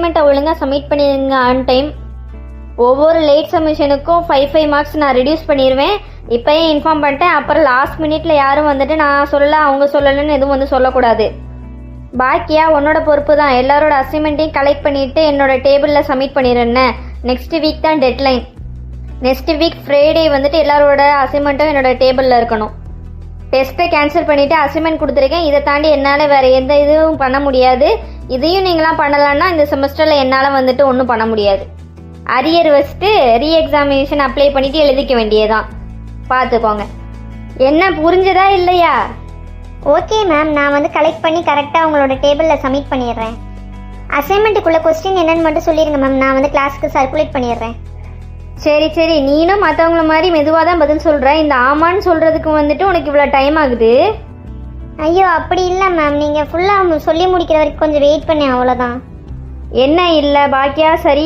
அசைன்மெண்ட்டை ஒழுங்காக சப்மிட் பண்ணிடுங்க on time. ஒவ்வொரு லேட் சப்மிஷனுக்கும் 5 மார்க்ஸ் நான் ரெடியூஸ் பண்ணிடுவேன். இப்போயே இன்ஃபார்ம் பண்ணிட்டேன். அப்புறம் லாஸ்ட் மினிட்ல யாரும் வந்துட்டு நான் சொல்லலை அவங்க சொல்லலைன்னு எதுவும் வந்து சொல்லக்கூடாது. பாக்கியா உன்னோட பொறுப்பு தான். எல்லாரோட அசைன்மெண்ட்டையும் கலெக்ட் பண்ணிவிட்டு என்னோட டேபிளில் சப்மிட் பண்ணிடுறேன். நெக்ஸ்ட் வீக் தான் டெட்லைன். நெக்ஸ்ட் வீக் ஃப்ரைடே வந்துட்டு எல்லாரோட அசைன்மெண்ட்டும் என்னோட டேபிளில் இருக்கணும். டெஸ்ட்டை கேன்சல் பண்ணிவிட்டு அசைன்மெண்ட் கொடுத்துருக்கேன். இதை தாண்டி என்னால் வேறு எந்த இதுவும் பண்ண முடியாது. இதையும் நீங்களாம் பண்ணலான்னா இந்த செமஸ்டரில் என்னால் வந்துட்டு ஒன்றும் பண்ண முடியாது. அரியர் வச்சுட்டு ரீஎக்ஸாமினேஷன் அப்ளை பண்ணிவிட்டு எழுதிக்க வேண்டியதான். பார்த்துக்கோங்க. என்ன புரிஞ்சதா இல்லையா? ஓகே மேம், நான் வந்து கலெக்ட் பண்ணி கரெக்டாக உங்களோட டேபிளில் சப்மிட் பண்ணிடுறேன். அசைன்மெண்ட்டுக்குள்ளே கொஸ்டின் என்னன்னு மட்டும் சொல்லிடுங்க மேம், நான் வந்து கிளாஸ்க்கு சர்க்குலேட் பண்ணிடுறேன். சரி நீனும் மற்றவங்கள மாதிரி மெதுவாக தான் பதில் சொல்கிற. இந்த ஆமான்னு சொல்கிறதுக்கு வந்துட்டு உனக்கு இவ்வளோ டைம் ஆகுது. ஐயோ அப்படி இல்லை மேம், நீங்கள் ஃபுல்லாக சொல்லி முடிக்கிற வரைக்கும் கொஞ்சம் வெயிட் பண்ணேன், அவ்வளோதான். என்ன இல்லை பாக்கியா சரி